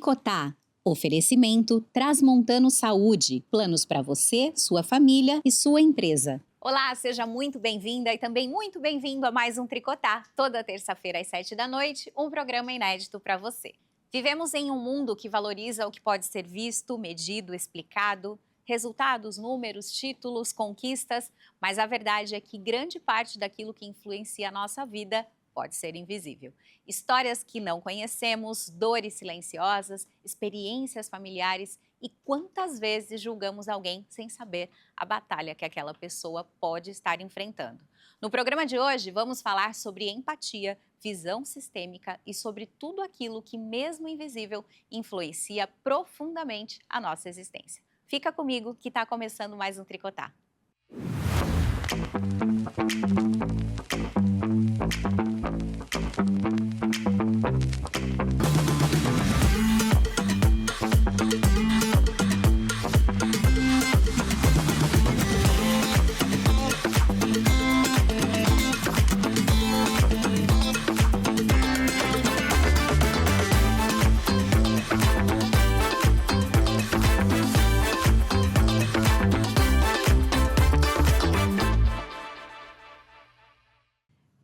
Tricotá. Oferecimento Transmontano Saúde. Planos para você, sua família e sua empresa. Olá, seja muito bem-vinda e também muito bem-vindo a mais um Tricotá. Toda terça-feira às 7 da noite, um programa inédito para você. Vivemos em um mundo que valoriza o que pode ser visto, medido, explicado, resultados, números, títulos, conquistas, mas a verdade é que grande parte daquilo que influencia a nossa vida pode ser invisível. Histórias que não conhecemos, dores silenciosas, experiências familiares e quantas vezes julgamos alguém sem saber a batalha que aquela pessoa pode estar enfrentando. No programa de hoje, vamos falar sobre empatia, visão sistêmica e sobre tudo aquilo que, mesmo invisível, influencia profundamente a nossa existência. Fica comigo que está começando mais um Tricotá.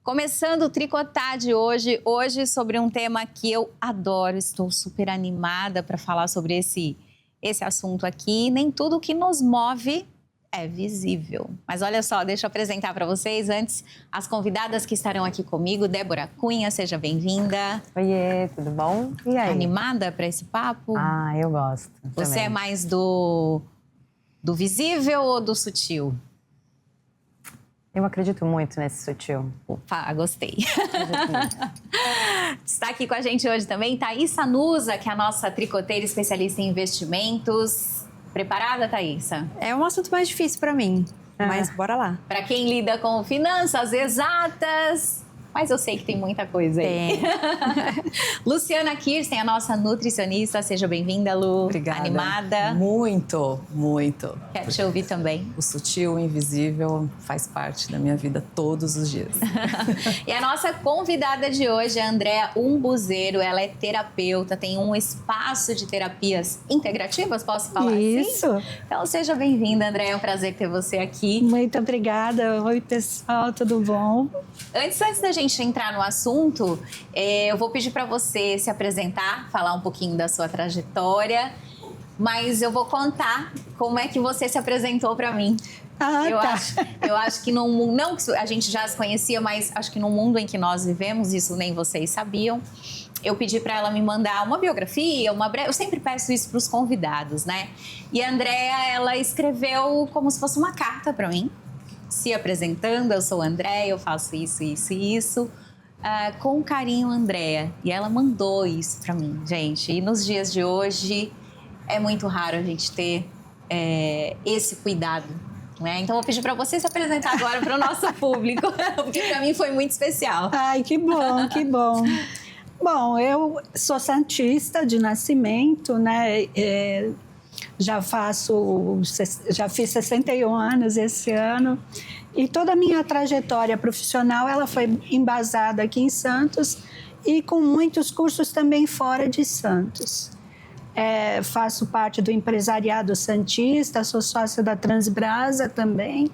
Começando o Tricotá de hoje sobre um tema que eu adoro, estou super animada para falar sobre esse assunto aqui. Nem tudo que nos move é visível. Mas olha só, deixa eu apresentar para vocês antes as convidadas que estarão aqui comigo. Débora Cunha, seja bem-vinda. Oiê, tudo bom? E aí? Animada para esse papo? Ah, eu gosto. Você também. é mais do visível ou do sutil? Eu acredito muito nesse sutil. Opa, gostei. Está aqui com a gente hoje também Thaísa Nusa, que é a nossa tricoteira especialista em investimentos. Preparada, Thaísa? É um assunto mais difícil para mim, mas bora lá. Para quem lida com finanças exatas, mas eu sei que tem muita coisa aí. Tem. Luciana Kirsten, a nossa nutricionista. Seja bem-vinda, Lu. Obrigada. Animada? Muito, muito. Quero te ouvir também. O sutil, o invisível faz parte da minha vida todos os dias. E a nossa convidada de hoje é a Andréa Umbuzeiro. Ela é terapeuta, tem um espaço de terapias integrativas, posso falar Isso. assim? Então seja bem-vinda, Andréa. É um prazer ter você aqui. Muito obrigada. Oi, pessoal, tudo bom? Antes da gente entrar no assunto, eu vou pedir para você se apresentar, falar um pouquinho da sua trajetória, mas eu vou contar como é que você se apresentou para mim. Eu acho que num mundo, não que a gente já se conhecia, mas acho que no mundo em que nós vivemos, isso nem vocês sabiam, eu pedi para ela me mandar uma biografia, eu sempre peço isso para os convidados, né? E a Andréa, ela escreveu como se fosse uma carta para mim, se apresentando: eu sou a Andréa, eu faço isso, isso e isso. Com carinho, Andréa. E ela mandou isso pra mim, gente. E nos dias de hoje é muito raro a gente ter esse cuidado, né? Então eu vou pedir pra você se apresentar agora para o nosso público, porque pra mim foi muito especial. Ai, que bom, que bom. Bom, eu sou santista de nascimento, né? Já fiz 61 anos esse ano. E toda a minha trajetória profissional, ela foi embasada aqui em Santos e com muitos cursos também fora de Santos. Faço parte do empresariado santista, sou sócia da Transbrasa também,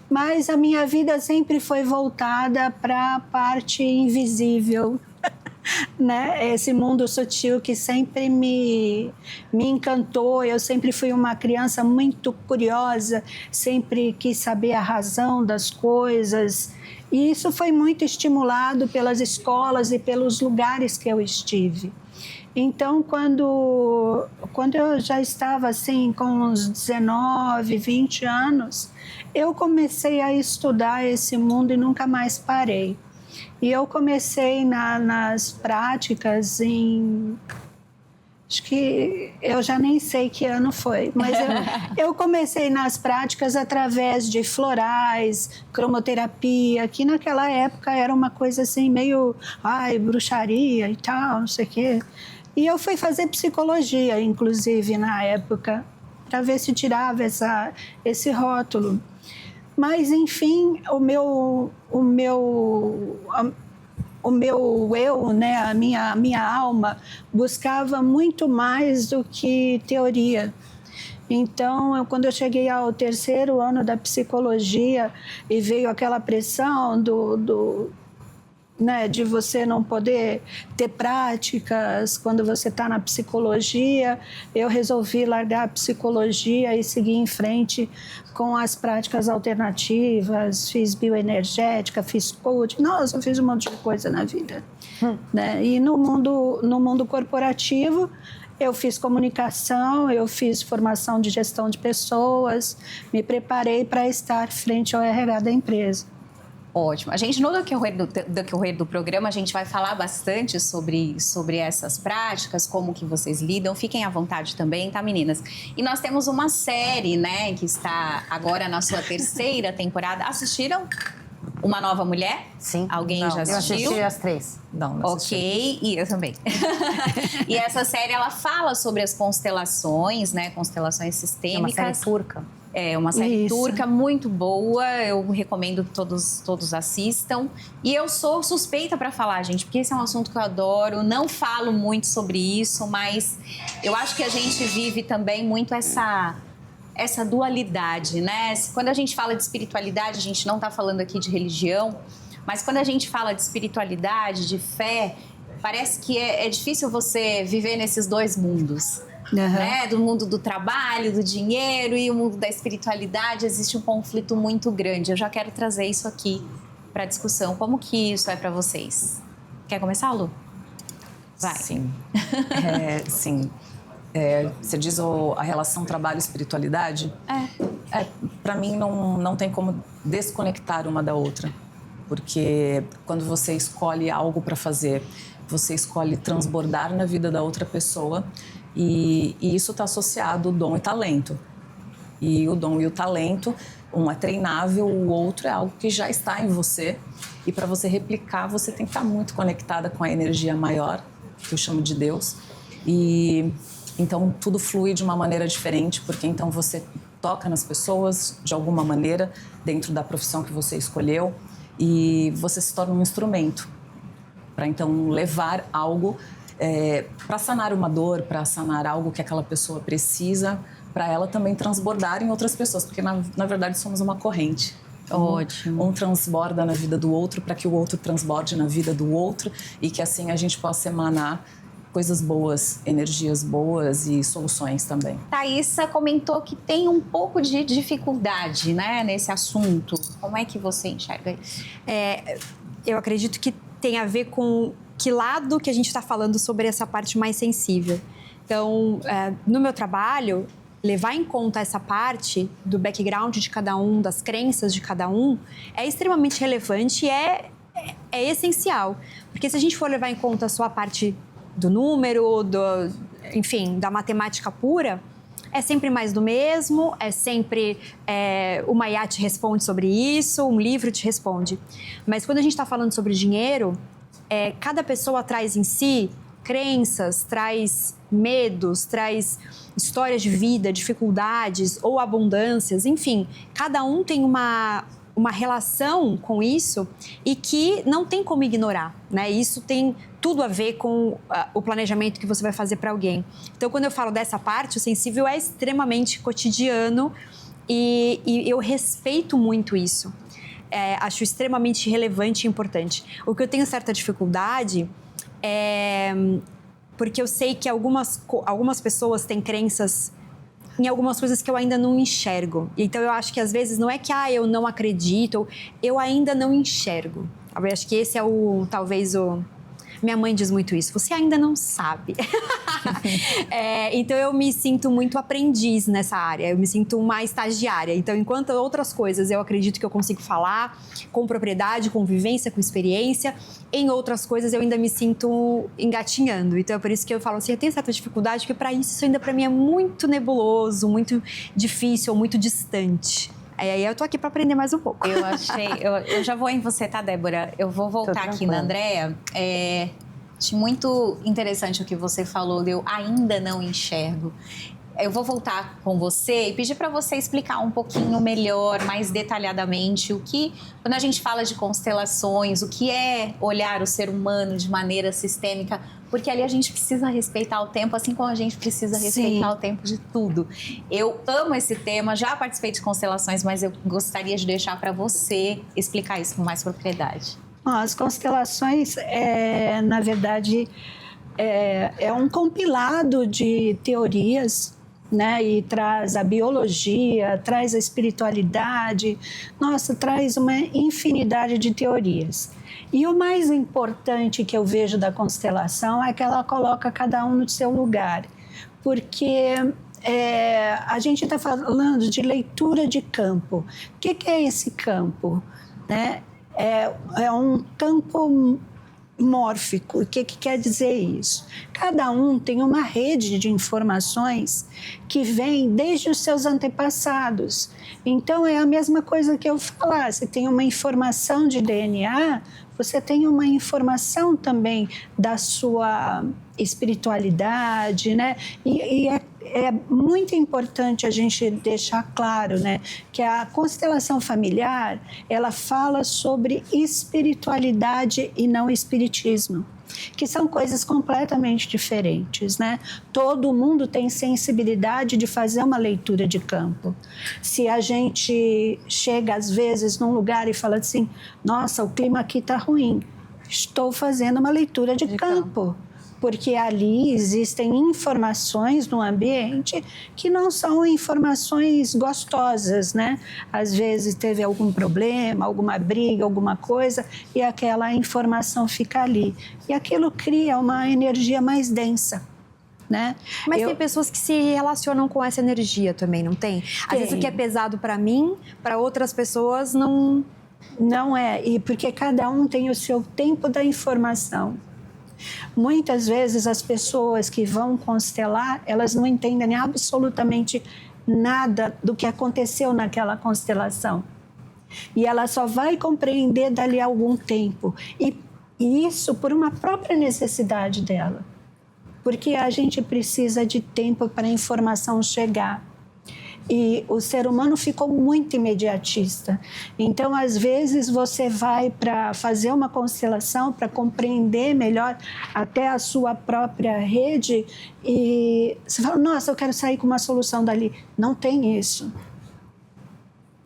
mas a minha vida sempre foi voltada para a parte invisível, né? Esse mundo sutil que sempre me encantou. Eu sempre fui uma criança muito curiosa, sempre quis saber a razão das coisas, e isso foi muito estimulado pelas escolas e pelos lugares que eu estive. Então, quando eu já estava assim com uns 19, 20 anos, eu comecei a estudar esse mundo e nunca mais parei. E eu comecei nas práticas acho que eu já nem sei que ano foi, mas eu comecei nas práticas através de florais, cromoterapia, que naquela época era uma coisa assim meio, bruxaria e tal, não sei o quê. E eu fui fazer psicologia, inclusive, na época, para ver se tirava esse rótulo. Mas, enfim, o meu eu, né, a minha alma, buscava muito mais do que teoria. Então, quando eu cheguei ao 3º ano da psicologia e veio aquela pressão né, de você não poder ter práticas quando você está na psicologia, eu resolvi largar a psicologia e seguir em frente com as práticas alternativas, fiz bioenergética, fiz coaching, nossa, eu fiz um monte de coisa na vida. Né? E no mundo corporativo, eu fiz comunicação, eu fiz formação de gestão de pessoas, me preparei para estar frente ao RH da empresa. Ótimo. A gente, no decorrer do programa, a gente vai falar bastante sobre essas práticas, como que vocês lidam. Fiquem à vontade também, tá, meninas? E nós temos uma série, né, que está agora na sua 3ª temporada. Assistiram Uma Nova Mulher? Sim. Alguém Não, já assistiu? Eu assisti as 3. Não assisti. Ok, e eu também. E essa série, ela fala sobre as constelações, né, constelações sistêmicas. É uma série turca. É uma série Isso. turca muito boa, eu recomendo que todos assistam. E eu sou suspeita para falar, gente, porque esse é um assunto que eu adoro. Não falo muito sobre isso, mas eu acho que a gente vive também muito essa dualidade, né? Quando a gente fala de espiritualidade, a gente não está falando aqui de religião, mas quando a gente fala de espiritualidade, de fé, parece que é difícil você viver nesses dois mundos. Né? Do mundo do trabalho, do dinheiro e o mundo da espiritualidade, existe um conflito muito grande. Eu já quero trazer isso aqui para discussão. Como que isso é para vocês? Quer começar, Lu? Vai. Sim. Sim. Você diz a relação trabalho-espiritualidade? Para mim, não tem como desconectar uma da outra. Porque quando você escolhe algo para fazer, você escolhe transbordar na vida da outra pessoa. E isso está associado ao dom e talento. E o dom e o talento, um é treinável, o outro é algo que já está em você. E para você replicar, você tem que estar muito conectada com a energia maior, que eu chamo de Deus. E então tudo flui de uma maneira diferente, porque então você toca nas pessoas de alguma maneira, dentro da profissão que você escolheu, e você se torna um instrumento para então levar algo para sanar uma dor, para sanar algo que aquela pessoa precisa, para ela também transbordar em outras pessoas, porque na verdade somos uma corrente. Ótimo. Um transborda na vida do outro para que o outro transborde na vida do outro e que assim a gente possa emanar coisas boas, energias boas e soluções também. Thaísa comentou que tem um pouco de dificuldade, né, nesse assunto. Como é que você enxerga isso? Eu acredito que tem a ver com que lado que a gente está falando sobre essa parte mais sensível. Então, no meu trabalho, levar em conta essa parte do background de cada um, das crenças de cada um, é extremamente relevante e é essencial. Porque se a gente for levar em conta só a parte do número, enfim, da matemática pura, é sempre mais do mesmo, é sempre uma IA te responde sobre isso, um livro te responde. Mas quando a gente está falando sobre dinheiro, cada pessoa traz em si crenças, traz medos, traz histórias de vida, dificuldades ou abundâncias, enfim, cada um tem uma relação com isso e que não tem como ignorar, né? Isso tem tudo a ver com o planejamento que você vai fazer para alguém. Então, quando eu falo dessa parte, o sensível é extremamente cotidiano e eu respeito muito isso. Acho extremamente relevante e importante. O que eu tenho certa dificuldade é porque eu sei que algumas pessoas têm crenças em algumas coisas que eu ainda não enxergo. Então, eu acho que às vezes não é que eu não acredito, eu ainda não enxergo. Eu acho que esse é talvez o... Minha mãe diz muito isso, você ainda não sabe. Então, eu me sinto muito aprendiz nessa área, eu me sinto uma estagiária. Então, enquanto outras coisas eu acredito que eu consigo falar com propriedade, com vivência, com experiência, em outras coisas eu ainda me sinto engatinhando. Então, é por isso que eu falo assim, eu tenho certa dificuldade, porque para isso ainda para mim é muito nebuloso, muito difícil, muito distante. Aí eu tô aqui para aprender mais um pouco. Eu já vou em você, tá, Débora? Eu vou voltar aqui na Andréa. Achei muito interessante o que você falou, eu ainda não enxergo. eu vou voltar com você e pedir para você explicar um pouquinho melhor, mais detalhadamente, quando a gente fala de constelações, o que é olhar o ser humano de maneira sistêmica, porque ali a gente precisa respeitar o tempo, assim como a gente precisa respeitar o tempo de tudo. Eu amo esse tema, já participei de constelações, mas eu gostaria de deixar para você explicar isso com mais propriedade. As constelações, na verdade, é um compilado de teorias, né? E traz a biologia, traz a espiritualidade, traz uma infinidade de teorias. E o mais importante que eu vejo da constelação é que ela coloca cada um no seu lugar, porque a gente está falando de leitura de campo. O que é esse campo? Né? É um campo mórfico. O que quer dizer isso? Cada um tem uma rede de informações que vem desde os seus antepassados. Então, é a mesma coisa que eu falar. Você tem uma informação de DNA, você tem uma informação também da sua espiritualidade, né? E é muito importante a gente deixar claro, né, que a constelação familiar, ela fala sobre espiritualidade e não espiritismo, que são coisas completamente diferentes, né? Todo mundo tem sensibilidade de fazer uma leitura de campo. Se a gente chega, às vezes, num lugar e fala assim, nossa, o clima aqui está ruim, estou fazendo uma leitura de campo. Porque ali existem informações no ambiente que não são informações gostosas, né? Às vezes teve algum problema, alguma briga, alguma coisa, e aquela informação fica ali. E aquilo cria uma energia mais densa, né? Mas tem pessoas que se relacionam com essa energia também, não tem? Às vezes o que é pesado para mim, para outras pessoas não... Não é, e porque cada um tem o seu tempo da informação. Muitas vezes as pessoas que vão constelar, elas não entendem absolutamente nada do que aconteceu naquela constelação. E ela só vai compreender dali a algum tempo. E isso por uma própria necessidade dela. Porque a gente precisa de tempo para a informação chegar. E o ser humano ficou muito imediatista. Então, às vezes, você vai para fazer uma constelação, para compreender melhor até a sua própria rede, e você fala, nossa, eu quero sair com uma solução dali. Não tem isso.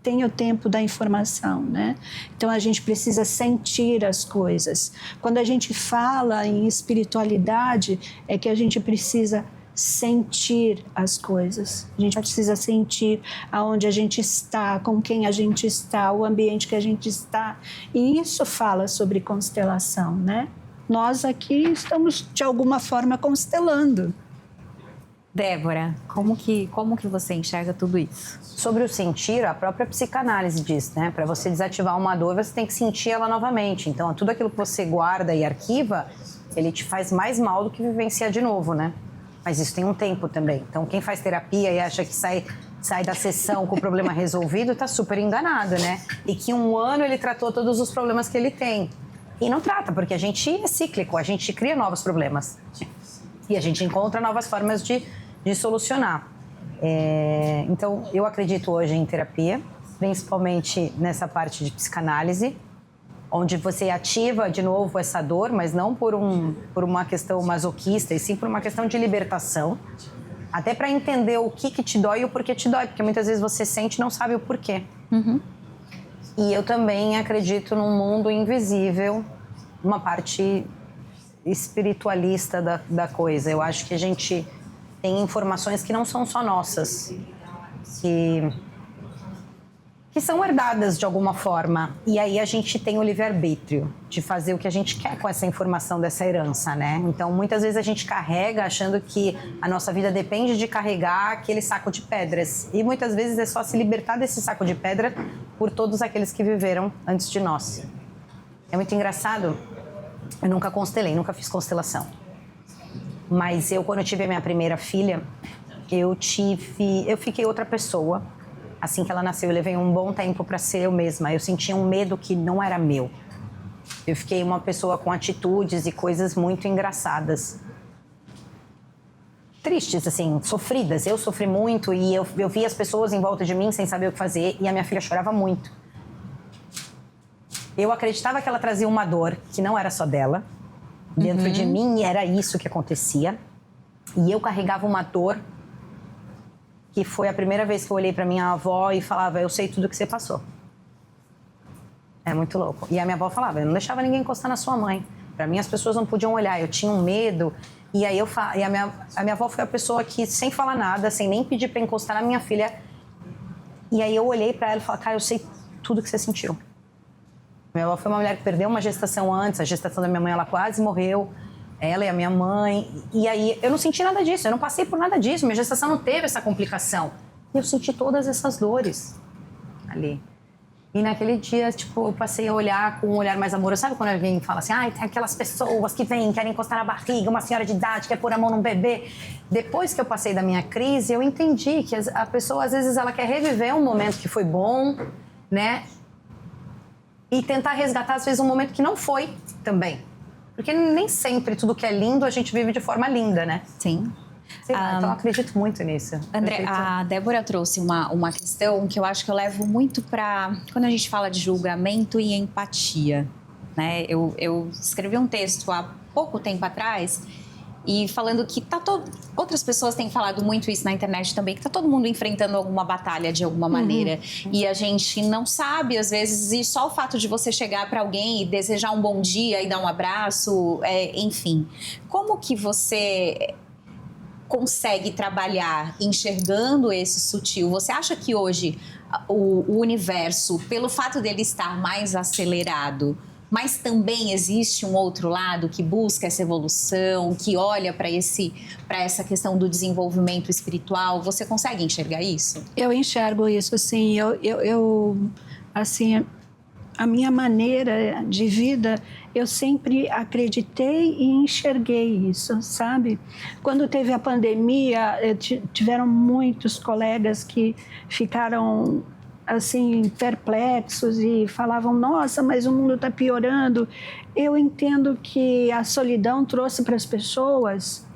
Tem o tempo da informação, né? Então, a gente precisa sentir as coisas. Quando a gente fala em espiritualidade, é que a gente precisa sentir as coisas. A gente precisa sentir aonde a gente está, com quem a gente está, o ambiente que a gente está. E isso fala sobre constelação, né? Nós aqui estamos, de alguma forma, constelando. Débora, como que você enxerga tudo isso? Sobre o sentir, a própria psicanálise diz, né? Para você desativar uma dor, você tem que sentir ela novamente. Então, tudo aquilo que você guarda e arquiva, ele te faz mais mal do que vivenciar de novo, né? Mas isso tem um tempo também. Então, quem faz terapia e acha que sai da sessão com o problema resolvido, está super enganado, né? E que em 1 ano ele tratou todos os problemas que ele tem. E não trata, porque a gente é cíclico, a gente cria novos problemas. E a gente encontra novas formas de solucionar. Então, eu acredito hoje em terapia, principalmente nessa parte de psicanálise, onde você ativa de novo essa dor, mas não por uma questão masoquista, e sim por uma questão de libertação, até para entender o que te dói e o porquê te dói, porque muitas vezes você sente e não sabe o porquê. Uhum. E eu também acredito num mundo invisível, uma parte espiritualista da coisa. Eu acho que a gente tem informações que não são só nossas, que são herdadas de alguma forma. E aí a gente tem o livre-arbítrio de fazer o que a gente quer com essa informação dessa herança, né? Então, muitas vezes a gente carrega achando que a nossa vida depende de carregar aquele saco de pedras. E muitas vezes é só se libertar desse saco de pedra por todos aqueles que viveram antes de nós. É muito engraçado. Eu nunca constelei, nunca fiz constelação. Mas quando eu tive a minha primeira filha, eu fiquei outra pessoa. Assim que ela nasceu, eu levei um bom tempo para ser eu mesma. Eu sentia um medo que não era meu. Eu fiquei uma pessoa com atitudes e coisas muito engraçadas. tristes, assim, sofridas. Eu sofri muito e eu via as pessoas em volta de mim sem saber o que fazer e a minha filha chorava muito. Eu acreditava que ela trazia uma dor que não era só dela. Dentro de mim era isso que acontecia. E eu carregava uma dor que foi a primeira vez que eu olhei para minha avó e falava, eu sei tudo que você passou. É muito louco. E a minha avó falava, eu não deixava ninguém encostar na sua mãe. Para mim as pessoas não podiam olhar, eu tinha um medo. E aí a minha avó foi a pessoa que, sem falar nada, sem nem pedir para encostar na minha filha. E aí eu olhei para ela e falei, cara, eu sei tudo que você sentiu. Minha avó foi uma mulher que perdeu uma gestação antes, a gestação da minha mãe, ela quase morreu, ela e a minha mãe. E aí eu não senti nada disso, eu não passei por nada disso, minha gestação não teve essa complicação. E eu senti todas essas dores ali. E naquele dia, tipo, eu passei a olhar com um olhar mais amoroso. Sabe quando alguém fala assim, tem aquelas pessoas que vêm, querem encostar na barriga, uma senhora de idade quer pôr a mão num bebê. Depois que eu passei da minha crise, eu entendi que a pessoa, às vezes, ela quer reviver um momento que foi bom, né? E tentar resgatar, às vezes, um momento que não foi também. Porque nem sempre tudo que é lindo a gente vive de forma linda, né? Sim. Sei lá, então eu acredito muito nisso. André, a Débora trouxe uma questão que eu acho que eu levo muito para... Quando a gente fala de julgamento e empatia, né? Eu escrevi um texto há pouco tempo atrás e falando que outras pessoas têm falado muito isso na internet também, que tá todo mundo enfrentando alguma batalha de alguma maneira. E a gente não sabe, às vezes, e só o fato de você chegar para alguém e desejar um bom dia e dar um abraço, enfim. Como que você consegue trabalhar enxergando esse sutil? Você acha que hoje o universo, pelo fato dele estar mais acelerado, mas também existe um outro lado que busca essa evolução, que olha para essa questão do desenvolvimento espiritual? Você consegue enxergar isso? Eu enxergo isso, sim. Assim, a minha maneira de vida, eu sempre acreditei e enxerguei isso, sabe? Quando teve a pandemia, tiveram muitos colegas que ficaram assim, perplexos e falavam, nossa, mas o mundo está piorando. Eu entendo que a solidão trouxe para as pessoas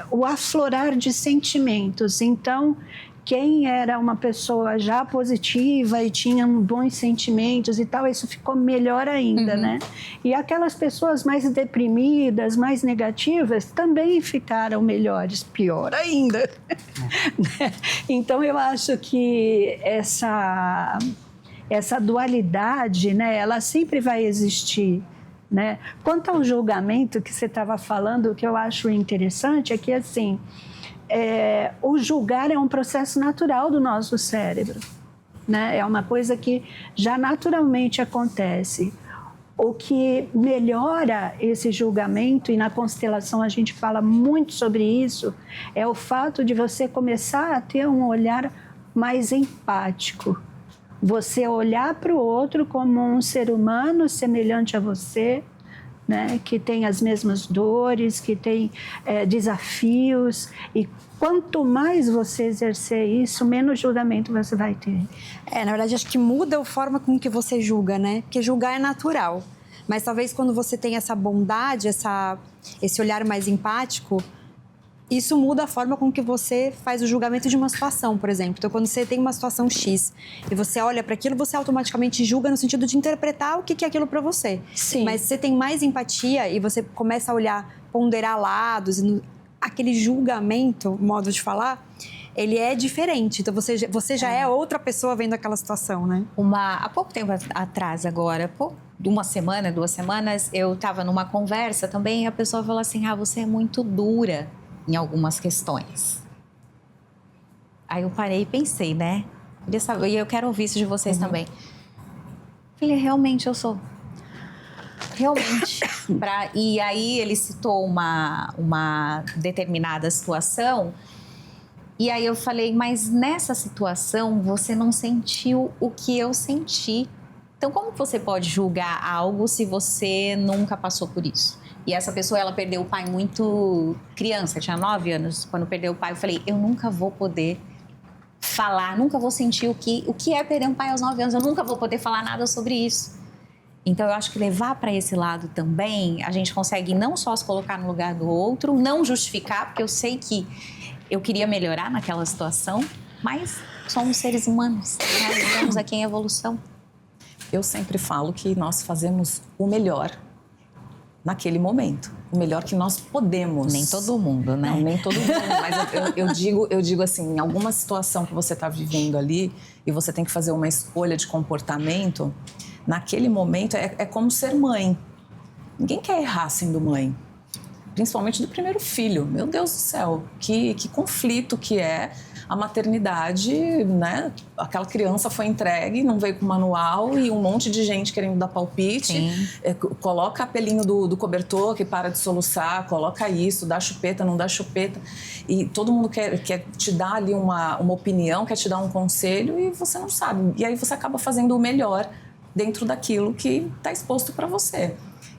o aflorar de sentimentos. Então, quem era uma pessoa já positiva e tinha bons sentimentos e tal, isso ficou melhor ainda, né? E aquelas pessoas mais deprimidas, mais negativas, também ficaram melhores, pior ainda. Então, eu acho que essa dualidade, né, ela sempre vai existir, né? Quanto ao julgamento que você estava falando, o que eu acho interessante é que, assim, o julgar é um processo natural do nosso cérebro, né? É uma coisa que já naturalmente acontece. O que melhora esse julgamento, e na constelação a gente fala muito sobre isso, é o fato de você começar a ter um olhar mais empático. Você olhar para o outro como um ser humano semelhante a você, né, que tem as mesmas dores, que tem desafios, e quanto mais você exercer isso, menos julgamento você vai ter. Na verdade, acho que muda a forma com que você julga, né? Porque julgar é natural, mas talvez quando você tem essa bondade, esse olhar mais empático, isso muda a forma com que você faz o julgamento de uma situação, por exemplo. Então, quando você tem uma situação X e você olha para aquilo, você automaticamente julga no sentido de interpretar o que é aquilo para você. Sim. Mas se você tem mais empatia e você começa a olhar, ponderar lados, aquele julgamento, modo de falar, ele é diferente. Então, você já é outra pessoa vendo aquela situação, né? Há pouco tempo atrás agora, uma semana, 2 semanas, eu estava numa conversa também e a pessoa falou assim, você é muito dura em algumas questões. Aí eu parei e pensei, né? E eu quero ouvir isso de vocês também. Falei, realmente eu sou. Realmente. E aí ele citou uma determinada situação. E aí eu falei, mas nessa situação você não sentiu o que eu senti. Então como você pode julgar algo se você nunca passou por isso? E essa pessoa, ela perdeu o pai muito criança, tinha 9 anos. Quando perdeu o pai, eu falei, eu nunca vou poder falar, nunca vou sentir o que é perder um pai aos 9 anos. Eu nunca vou poder falar nada sobre isso. Então, eu acho que levar para esse lado também, a gente consegue não só se colocar no lugar do outro, não justificar, porque eu sei que eu queria melhorar naquela situação, mas somos seres humanos, né? Estamos aqui em evolução. Eu sempre falo que nós fazemos o melhor naquele momento, o melhor que nós podemos. Nem todo mundo, né? Não, nem todo mundo, mas eu digo assim, em alguma situação que você está vivendo ali e você tem que fazer uma escolha de comportamento, naquele momento é como ser mãe. Ninguém quer errar sendo mãe, principalmente do primeiro filho. Meu Deus do céu, que conflito que é a maternidade, né? Aquela criança foi entregue, não veio com manual e um monte de gente querendo dar palpite. Coloca pelinho do cobertor que para de soluçar, coloca isso, dá chupeta, não dá chupeta. E todo mundo quer te dar ali uma opinião, quer te dar um conselho e você não sabe. E aí você acaba fazendo o melhor dentro daquilo que está exposto para você.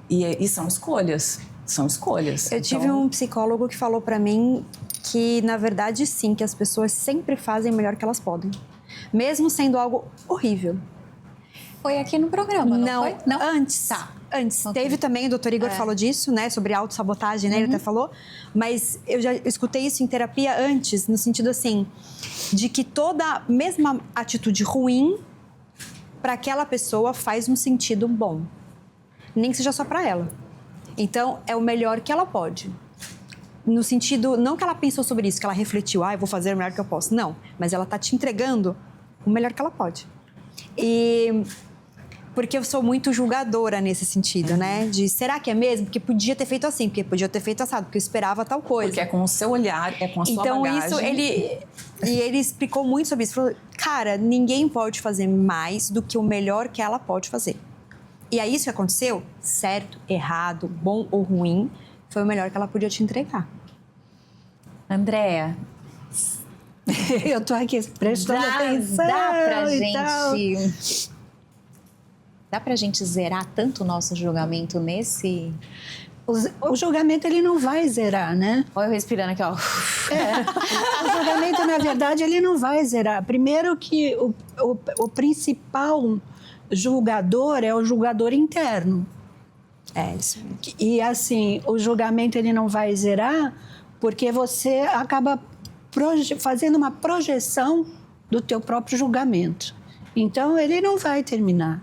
E são escolhas. São escolhas. Eu tive um psicólogo que falou para mim que, na verdade, sim, que as pessoas sempre fazem o melhor que elas podem. Mesmo sendo algo horrível. Foi aqui no programa, não foi? Não, antes. Tá. Antes. Okay. Teve também, o doutor Igor falou disso, né? Sobre autossabotagem, né? Ele até falou. Mas eu já escutei isso em terapia antes, no sentido assim, de que toda mesma atitude ruim para aquela pessoa faz um sentido bom. Nem que seja só para ela. Então, é o melhor que ela pode. No sentido, não que ela pensou sobre isso, que ela refletiu, eu vou fazer o melhor que eu posso. Não, mas ela tá te entregando o melhor que ela pode. E porque eu sou muito julgadora nesse sentido, né? De, será que é mesmo? Porque podia ter feito assim, porque podia ter feito assado, porque eu esperava tal coisa. Porque é com o seu olhar, é com a sua bagagem. Então, ele explicou muito sobre isso. Falou, cara, ninguém pode fazer mais do que o melhor que ela pode fazer. E é isso que aconteceu? Certo, errado, bom ou ruim, foi o melhor que ela podia te entregar. Andréa, eu tô aqui prestando atenção. Dá pra gente zerar tanto o nosso julgamento nesse... O julgamento, ele não vai zerar, né? Olha eu respirando aqui, ó. O julgamento, na verdade, ele não vai zerar. Primeiro que o principal julgador é o julgador interno. É isso. E assim, o julgamento ele não vai zerar porque você acaba fazendo uma projeção do teu próprio julgamento. Então, ele não vai terminar.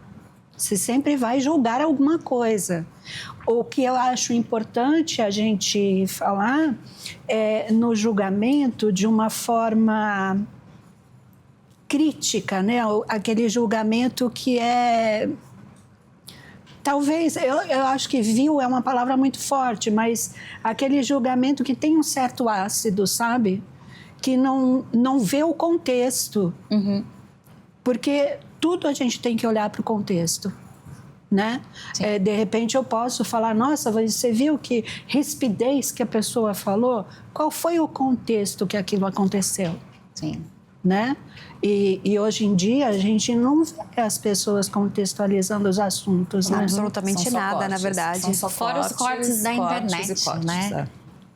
Você sempre vai julgar alguma coisa. O que eu acho importante a gente falar é no julgamento de uma forma crítica, né? Aquele julgamento que é... Talvez, eu acho que vil é uma palavra muito forte, mas aquele julgamento que tem um certo ácido, sabe? Que não vê o contexto. Uhum. Porque tudo a gente tem que olhar para o contexto, né? De repente eu posso falar, nossa, você viu que rispidez que a pessoa falou? Qual foi o contexto que aquilo aconteceu? Sim. Né? E hoje em dia a gente não vê as pessoas contextualizando os assuntos, né? Absolutamente nada, cortes, na verdade. São só Fora os cortes da internet, e cortes, né?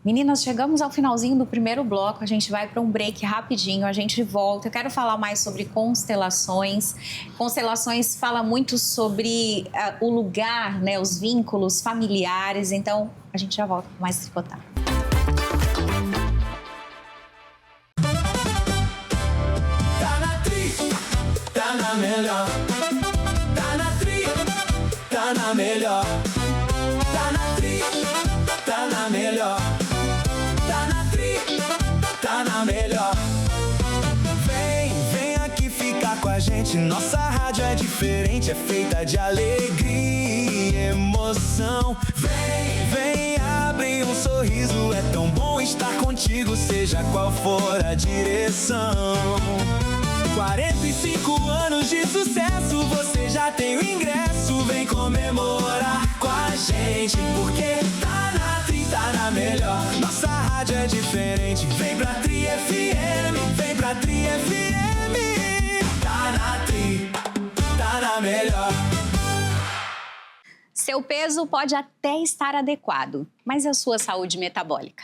Meninas, chegamos ao finalzinho do primeiro bloco, a gente vai para um break rapidinho, a gente volta. Eu quero falar mais sobre constelações. Constelações fala muito sobre o lugar, né, os vínculos familiares, então a gente já volta com mais Tricotar. Tá na Tri, tá na melhor. Tá na Tri, tá na melhor. Tá na Tri, tá na melhor. Tá na Tri, tá na melhor. Vem aqui ficar com a gente. Nossa rádio é diferente, é feita de alegria e emoção. Vem, abre um sorriso. É tão bom estar contigo, seja qual for a direção. 45 anos de sucesso, você já tem o ingresso. Vem comemorar com a gente, porque tá na Tri, tá na melhor. Nossa rádio é diferente, vem pra Tri FM, vem pra Tri FM. Tá na Tri, tá na melhor. Seu peso pode até estar adequado, mas e a sua saúde metabólica?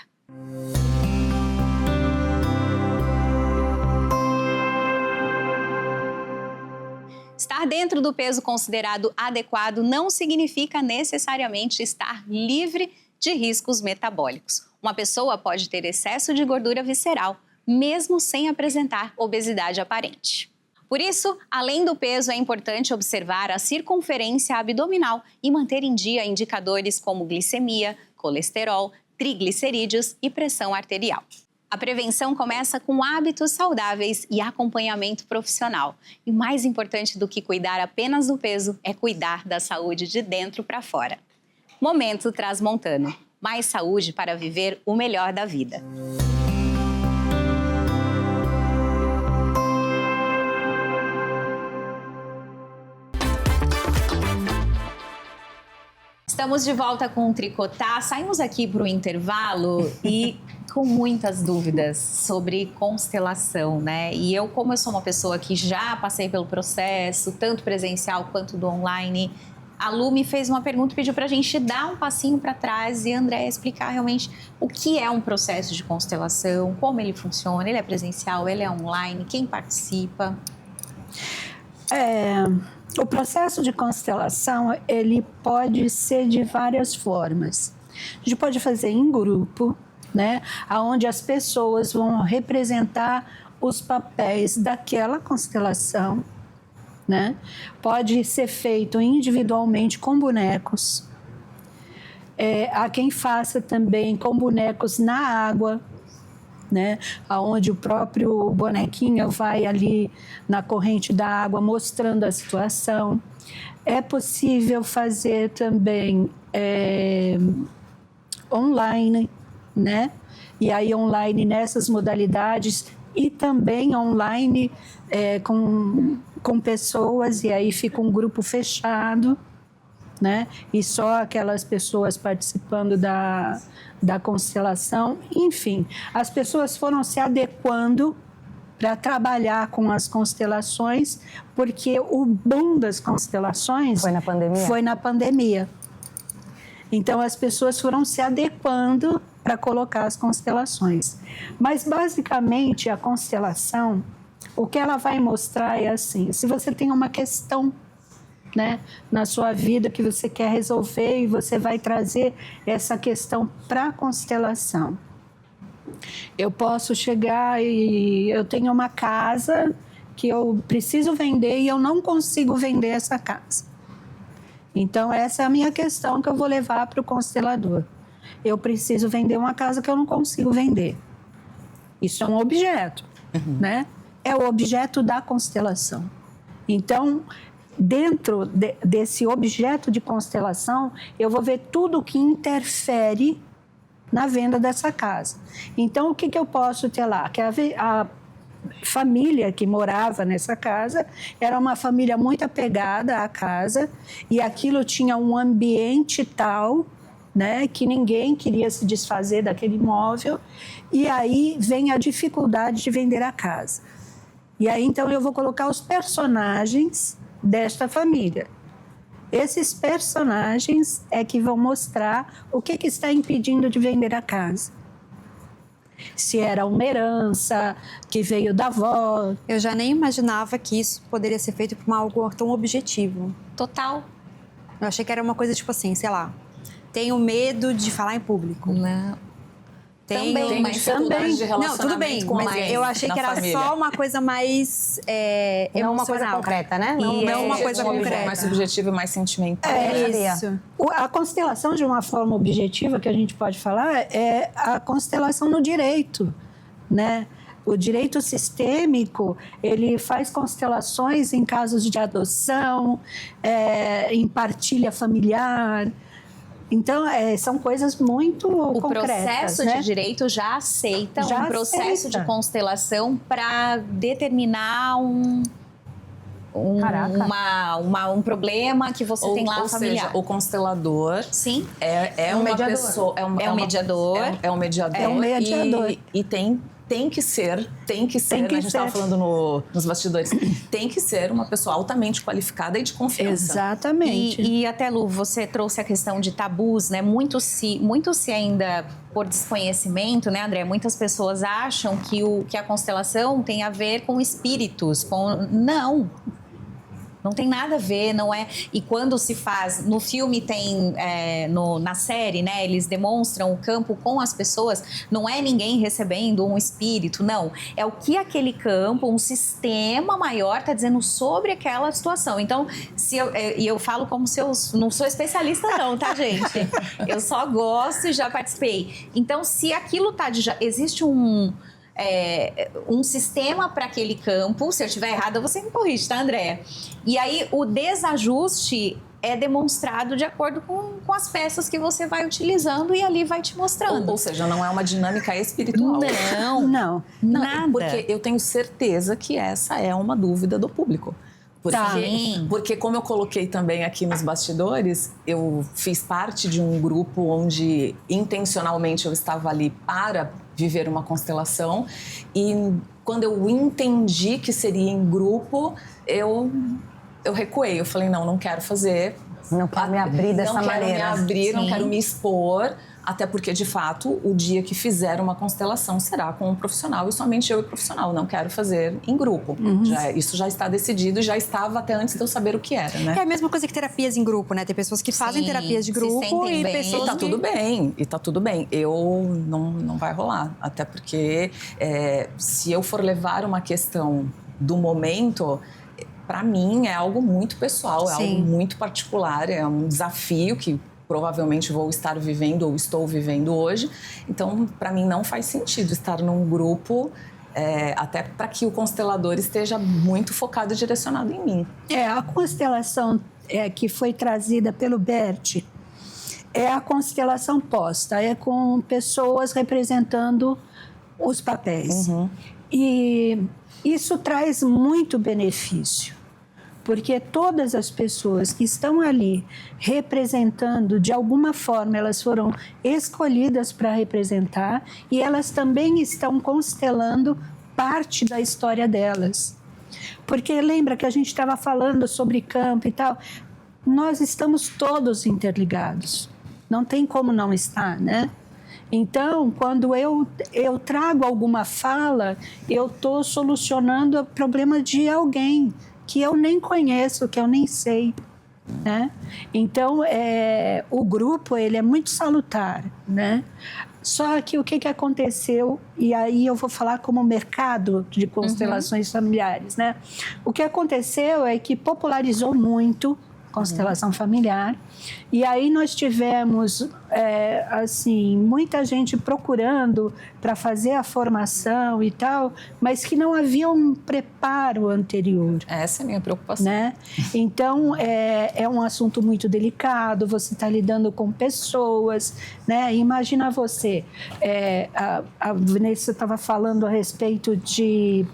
Está Estar dentro do peso considerado adequado não significa necessariamente estar livre de riscos metabólicos. Uma pessoa pode ter excesso de gordura visceral, mesmo sem apresentar obesidade aparente. Por isso, além do peso, é importante observar a circunferência abdominal e manter em dia indicadores como glicemia, colesterol, triglicerídeos e pressão arterial. A prevenção começa com hábitos saudáveis e acompanhamento profissional. E mais importante do que cuidar apenas do peso é cuidar da saúde de dentro para fora. Momento Transmontano. Mais saúde para viver o melhor da vida. Estamos de volta com o Tricotá. Saímos aqui para o intervalo e com muitas dúvidas sobre constelação, né? E eu, como eu sou uma pessoa que já passei pelo processo, tanto presencial quanto do online, a Lu me fez uma pergunta e pediu para a gente dar um passinho para trás e a Andréia explicar realmente o que é um processo de constelação, como ele funciona, ele é presencial, ele é online, quem participa? O processo de constelação, ele pode ser de várias formas. A gente pode fazer em grupo, né, onde as pessoas vão representar os papéis daquela constelação, né? Pode ser feito individualmente com bonecos. Há quem faça também com bonecos na água, né, onde o próprio bonequinho vai ali na corrente da água mostrando a situação. É possível fazer também online, né? E aí online nessas modalidades e também online com pessoas, e aí fica um grupo fechado, né? E só aquelas pessoas participando da constelação. Enfim, as pessoas foram se adequando para trabalhar com as constelações, porque o boom das constelações Foi na pandemia? Foi na pandemia. Então, as pessoas foram se adequando para colocar as constelações. Mas, basicamente, a constelação, o que ela vai mostrar é assim, se você tem uma questão, né, na sua vida que você quer resolver e você vai trazer essa questão para a constelação. Eu posso chegar e eu tenho uma casa que eu preciso vender e eu não consigo vender essa casa. Então, essa é a minha questão que eu vou levar para o constelador. Eu preciso vender uma casa que eu não consigo vender. Isso é um objeto, né? É o objeto da constelação. Então, dentro desse objeto de constelação, eu vou ver tudo que interfere na venda dessa casa. Então, o que eu posso ter lá? Que a família que morava nessa casa era uma família muito apegada à casa e aquilo tinha um ambiente tal, né, que ninguém queria se desfazer daquele imóvel, e aí vem a dificuldade de vender a casa. E aí, então, eu vou colocar os personagens desta família. Esses personagens é que vão mostrar o que está impedindo de vender a casa. Se era uma herança que veio da avó. Eu já nem imaginava que isso poderia ser feito por algo tão objetivo. Total. Eu achei que era uma coisa tipo assim, sei lá, tenho medo de falar em público. Não. Tem uma dificuldade de relacionamento. Não, tudo bem, com mas alguém eu achei que era família. Só uma coisa mais não uma coisa concreta, né? Não uma coisa concreta. Mais subjetiva e mais sentimental. Isso. A constelação, de uma forma objetiva, que a gente pode falar, é a constelação no direito, né? O direito sistêmico, ele faz constelações em casos de adoção, em partilha familiar. Então, são coisas muito concretas. O processo né? de direito já aceita Já um processo aceita. de constelação para determinar um problema que você tem lá familiar. Seja, o constelador Sim. é um uma mediador. pessoa... É um mediador. É um mediador. É um mediador. E tem que ser, né? A gente estava falando nos bastidores, tem que ser uma pessoa altamente qualificada e de confiança. Exatamente. E até, Lu, você trouxe a questão de tabus, né? Muito se ainda, por desconhecimento, né, André? Muitas pessoas acham que a constelação tem a ver com espíritos. Não. Não tem nada a ver, não é... E quando se faz... No filme tem... na série, né? Eles demonstram o campo com as pessoas. Não é ninguém recebendo um espírito, não. É o que aquele campo, um sistema maior está dizendo sobre aquela situação. Então, e eu falo como se eu não sou especialista não, tá, gente? Eu só gosto e já participei. Então, se aquilo existe um sistema para aquele campo. Se eu estiver errada, você me corrige, tá, Andréa? E aí, o desajuste é demonstrado de acordo com as peças que você vai utilizando e ali vai te mostrando. Ou seja, não é uma dinâmica espiritual. Não, nada. Porque eu tenho certeza que essa é uma dúvida do público. Porque como eu coloquei também aqui nos bastidores, eu fiz parte de um grupo onde intencionalmente eu estava ali para viver uma constelação, e quando eu entendi que seria em grupo, eu recuei. Eu falei, não quero fazer. Não quero me abrir dessa maneira. Não quero me abrir, não quero me expor. Até porque, de fato, o dia que fizer uma constelação será com um profissional e somente eu e o profissional. Não quero fazer em grupo. Isso já está decidido e já estava até antes de eu saber o que era, né? É a mesma coisa que terapias em grupo, né? Tem pessoas que fazem terapias de grupo e bem. pessoas E tá tudo bem, e tá tudo bem. Eu não vai rolar. Até porque se eu for levar uma questão do momento... Para mim, é algo muito pessoal, é algo muito particular, é um desafio que provavelmente vou estar vivendo ou estou vivendo hoje. Então, para mim, não faz sentido estar num grupo, até para que o constelador esteja muito focado e direcionado em mim. A constelação que foi trazida pelo Bert é a constelação posta, é com pessoas representando os papéis. E isso traz muito benefício, porque todas as pessoas que estão ali representando, de alguma forma, elas foram escolhidas para representar e elas também estão constelando parte da história delas. Porque lembra que a gente estava falando sobre campo e tal? Nós estamos todos interligados. Não tem como não estar, né? Então, quando eu trago alguma fala, eu estou solucionando o problema de alguém que eu nem conheço, que eu nem sei, né? Então, o grupo, ele é muito salutar, né? Só que o que aconteceu, e aí eu vou falar como mercado de constelações familiares, né? O que aconteceu é que popularizou muito constelação familiar, e aí nós tivemos muita gente procurando para fazer a formação e tal, mas que não havia um preparo anterior. Essa é a minha preocupação. Né? Então, é um assunto muito delicado, você está lidando com pessoas, né? Imagina você, a Vanessa estava falando a respeito de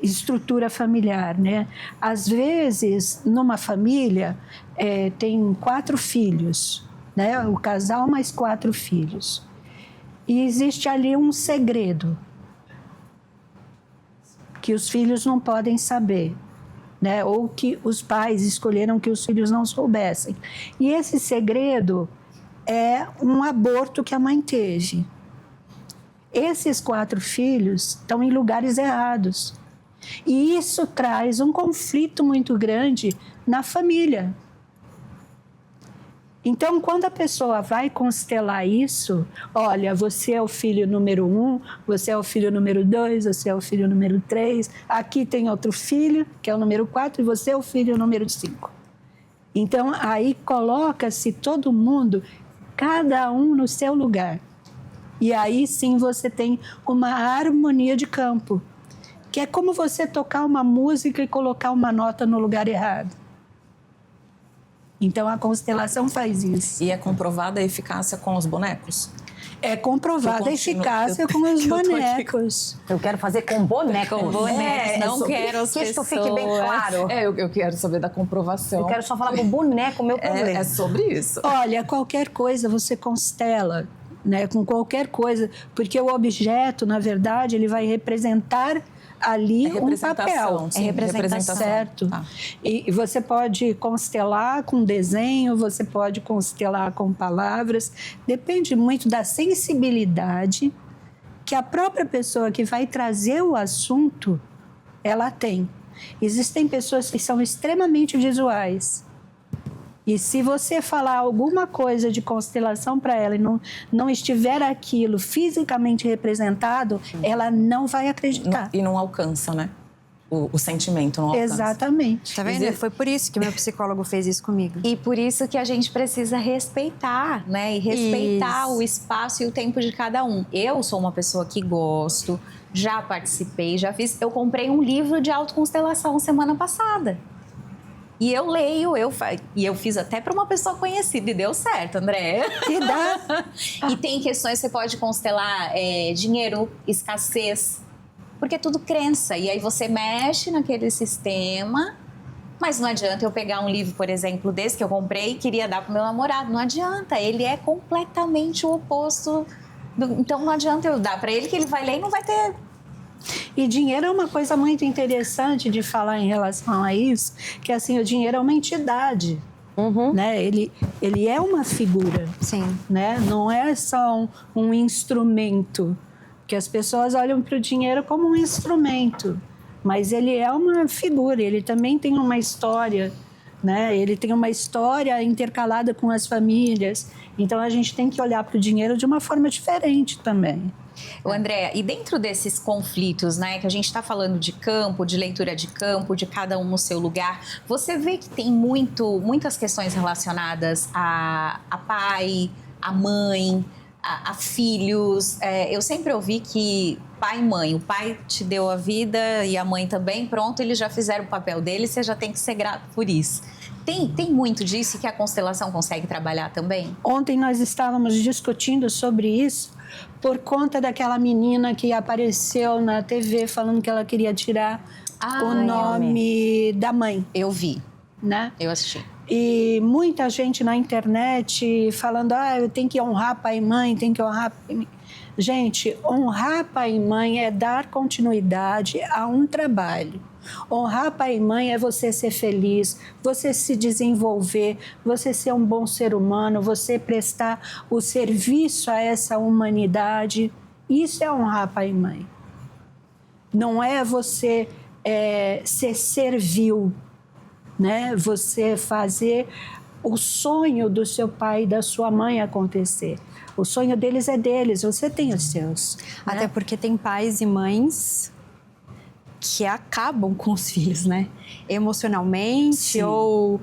estrutura familiar, né? Às vezes, numa família, tem 4 filhos, né? O casal mais 4 filhos. E existe ali um segredo que os filhos não podem saber, né? Ou que os pais escolheram que os filhos não soubessem. E esse segredo é um aborto que a mãe teve. Esses 4 filhos estão em lugares errados. E isso traz um conflito muito grande na família. Então, quando a pessoa vai constelar isso, olha, você é o filho número 1, você é o filho número 2, você é o filho número 3, aqui tem outro filho, que é o número 4, e você é o filho número 5. Então, aí coloca-se todo mundo, cada um no seu lugar. E aí sim você tem uma harmonia de campo, que é como você tocar uma música e colocar uma nota no lugar errado. Então, a constelação faz isso. E é comprovada a eficácia com os bonecos? É comprovada a eficácia com os bonecos. Eu quero fazer com bonecos. Com bonecos, não quero as pessoas. Que isto fique bem claro. Eu quero saber da comprovação. Eu quero só falar com o boneco, o meu problema. É sobre isso. Olha, qualquer coisa você constela, né? Com qualquer coisa, porque o objeto, na verdade, ele vai representar ali um papel. Sim, representação. Certo. Tá. E você pode constelar com desenho, você pode constelar com palavras. Depende muito da sensibilidade que a própria pessoa que vai trazer o assunto, ela tem. Existem pessoas que são extremamente visuais. E se você falar alguma coisa de constelação para ela e não estiver aquilo fisicamente representado, ela não vai acreditar. E não alcança, né? O sentimento não alcança. Exatamente. Tá vendo? Foi por isso que meu psicólogo fez isso comigo. E por isso que a gente precisa respeitar, né? E respeitar o espaço e o tempo de cada um. Eu sou uma pessoa que gosto, já participei, já fiz. Eu comprei um livro de autoconstelação semana passada. E eu leio, e eu fiz até para uma pessoa conhecida e deu certo, André. Que dá. E tem questões que você pode constelar, dinheiro, escassez, porque é tudo crença. E aí você mexe naquele sistema, mas não adianta eu pegar um livro, por exemplo, desse que eu comprei e queria dar pro meu namorado. Não adianta, ele é completamente o oposto. Então não adianta eu dar para ele que ele vai ler e não vai ter... E dinheiro é uma coisa muito interessante de falar em relação a isso, que assim, o dinheiro é uma entidade, né? Ele é uma figura, Sim. né? Não é só um instrumento, que as pessoas olham para o dinheiro como um instrumento, mas ele é uma figura, ele também tem uma história, né? Ele tem uma história intercalada com as famílias, então a gente tem que olhar para o dinheiro de uma forma diferente também. O André, e dentro desses conflitos, né, que a gente está falando de campo, de leitura de campo, de cada um no seu lugar, você vê que tem muitas questões relacionadas a pai, a mãe, a filhos. Eu sempre ouvi que pai e mãe, o pai te deu a vida e a mãe também, pronto, eles já fizeram o papel deles, você já tem que ser grato por isso. Tem muito disso que a constelação consegue trabalhar também? Ontem nós estávamos discutindo sobre isso por conta daquela menina que apareceu na TV falando que ela queria tirar o nome da mãe. Eu vi, né? Eu assisti. E muita gente na internet falando, eu tenho que honrar pai e mãe, tenho que honrar... Gente, honrar pai e mãe é dar continuidade a um trabalho. Honrar pai e mãe é você ser feliz, você se desenvolver, você ser um bom ser humano, você prestar o serviço a essa humanidade. Isso é honrar pai e mãe. Não é você ser servil, né? Você fazer o sonho do seu pai e da sua mãe acontecer. O sonho deles é deles, você tem os seus. Até porque tem pais e mães que acabam com os filhos, né? Emocionalmente. Sim. Ou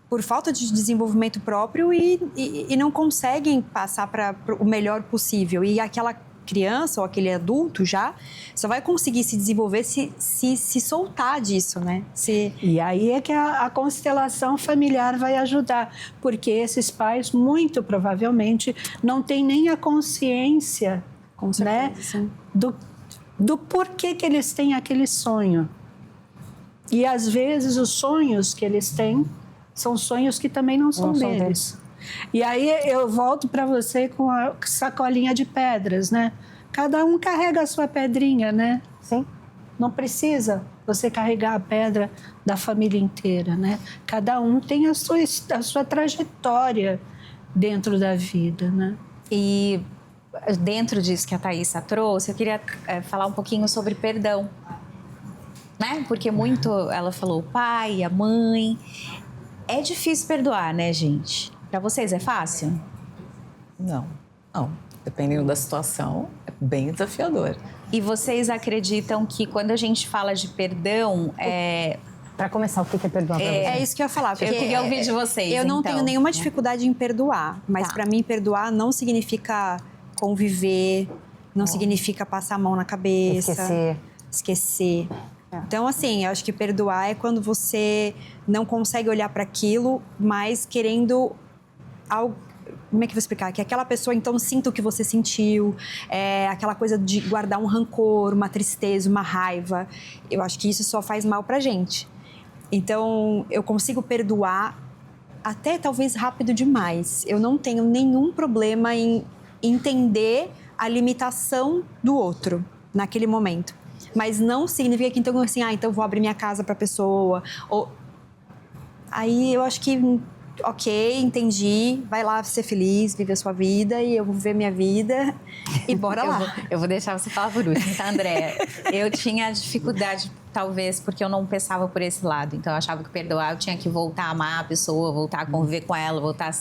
por falta de desenvolvimento próprio e não conseguem passar para o melhor possível. E aquela criança ou aquele adulto já só vai conseguir se desenvolver se soltar disso, né? E aí é que a constelação familiar vai ajudar, porque esses pais, muito provavelmente, não têm nem a consciência, com certeza, né? Sim. Do porquê que eles têm aquele sonho. E, às vezes, os sonhos que eles têm são sonhos que também não são deles. E aí eu volto para você com a sacolinha de pedras, né? Cada um carrega a sua pedrinha, né? Sim. Não precisa você carregar a pedra da família inteira, né? Cada um tem a sua trajetória dentro da vida, né? E dentro disso que a Thaísa trouxe, eu queria falar um pouquinho sobre perdão, né? Porque muito, ela falou o pai, a mãe. É difícil perdoar, né, gente? Para vocês é fácil? Não. Dependendo da situação, é bem desafiador. E vocês acreditam que quando a gente fala de perdão, Para começar, o que é perdoar pra você? É isso que eu ia falar. Eu queria ouvir de vocês, eu não tenho nenhuma dificuldade em perdoar. Mas Tá. para mim, perdoar não significa conviver, não significa passar a mão na cabeça. Esquecer. Então, assim, eu acho que perdoar é quando você não consegue olhar para aquilo, mas querendo algo. Como é que eu vou explicar? Que aquela pessoa, então, sinta o que você sentiu, aquela coisa de guardar um rancor, uma tristeza, uma raiva. Eu acho que isso só faz mal pra gente. Então, eu consigo perdoar até talvez rápido demais. Eu não tenho nenhum problema em entender a limitação do outro naquele momento. Mas não significa que, então, assim, então vou abrir minha casa pra pessoa. Aí eu acho que ok, entendi, vai lá ser feliz, vive a sua vida e eu vou viver minha vida e bora lá. Eu vou deixar você falar por último, tá, Andréa? Eu tinha dificuldade, talvez, porque eu não pensava por esse lado. Então, eu achava que perdoar, eu tinha que voltar a amar a pessoa, voltar a conviver com ela, voltar a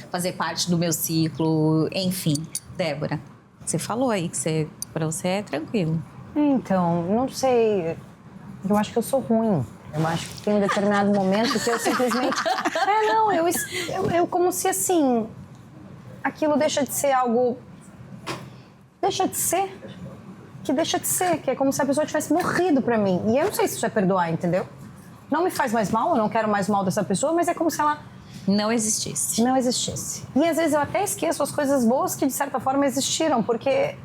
fazer parte do meu ciclo, enfim. Débora, você falou aí que pra você é tranquilo. Então, não sei, eu acho que eu sou ruim. Eu acho que tem um determinado momento que eu simplesmente... eu como se, assim, aquilo deixa de ser algo... Deixa de ser, que é como se a pessoa tivesse morrido pra mim. E eu não sei se isso é perdoar, entendeu? Não me faz mais mal, eu não quero mais mal dessa pessoa, mas é como se ela... Não existisse. Não existisse. E às vezes eu até esqueço as coisas boas que, de certa forma, existiram, porque...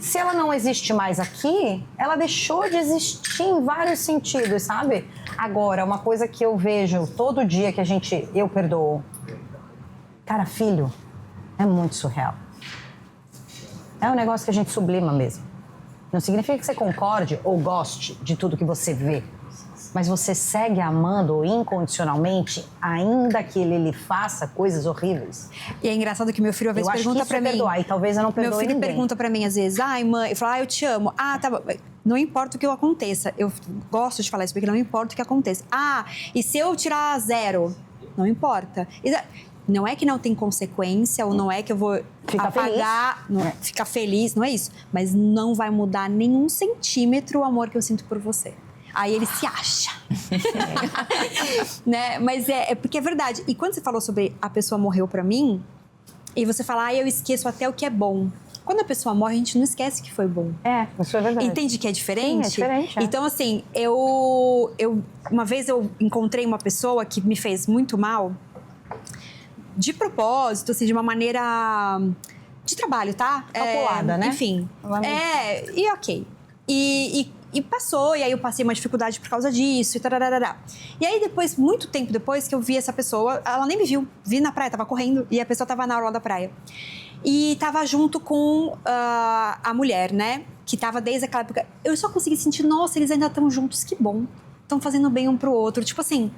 Se ela não existe mais aqui, ela deixou de existir em vários sentidos, sabe? Agora, uma coisa que eu vejo todo dia que eu perdoo. Cara, filho, é muito surreal. É um negócio que a gente sublima mesmo. Não significa que você concorde ou goste de tudo que você vê. Mas você segue amando incondicionalmente, ainda que ele lhe faça coisas horríveis. E é engraçado que meu filho às vezes pergunta pra mim... perdoar, e talvez eu não perdoe Meu filho ninguém. pergunta pra mim às vezes, ai mãe, eu falo, eu te amo. Ah, tá bom. Não importa o que aconteça. Eu gosto de falar isso porque não importa o que aconteça. Ah, e se eu tirar 0? Não importa. Não é que não tem consequência, ou não é que eu vou apagar, ficar feliz, não é isso. Mas não vai mudar nem 1 centímetro o amor que eu sinto por você. Aí ele se acha. Né? Mas é porque é verdade. E quando você falou sobre a pessoa morreu pra mim, e você fala, eu esqueço até o que é bom. Quando a pessoa morre, a gente não esquece que foi bom. Isso é verdade. Entende que é diferente? Sim, é diferente. Então, assim, uma vez eu encontrei uma pessoa que me fez muito mal, de propósito, assim, de uma maneira de trabalho, tá? Calculada, né? Enfim. E ok. E passou, e aí eu passei uma dificuldade por causa disso, e tararará. E aí depois, muito tempo depois que eu vi essa pessoa, ela nem me viu. Vi na praia, tava correndo, e a pessoa tava na orla da praia. E tava junto com a mulher, né? Que tava desde aquela época. Eu só consegui sentir, nossa, eles ainda estão juntos, que bom. Estão fazendo bem um pro outro. Tipo assim,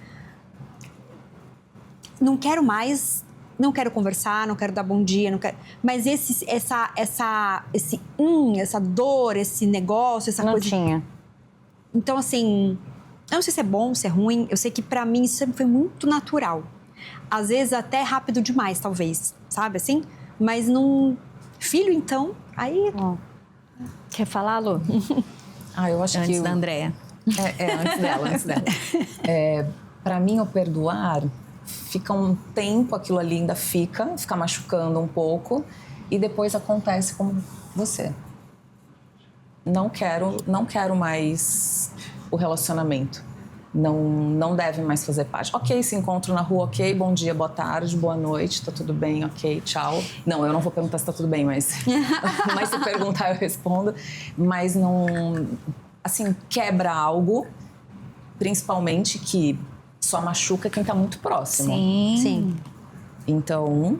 não quero mais... Não quero conversar, não quero dar bom dia, não quero... Mas essa dor, esse negócio, essa não coisa... Não tinha. Então, assim, eu não sei se é bom, se é ruim. Eu sei que pra mim isso sempre foi muito natural. Às vezes até rápido demais, talvez, sabe assim? Mas não... Filho, então, aí... Quer falar, Lu? Eu acho que... Antes da Andréa. Antes dela. Pra mim, o perdoar... Fica um tempo, aquilo ali ainda fica machucando um pouco e depois acontece como você. Não quero mais o relacionamento. Não deve mais fazer parte. Ok, se encontro na rua, ok, bom dia, boa tarde, boa noite, tá tudo bem, ok, tchau. Não, eu não vou perguntar se tá tudo bem, mas se perguntar eu respondo. Mas não, assim, quebra algo, principalmente que só machuca quem tá muito próximo. Sim. Então,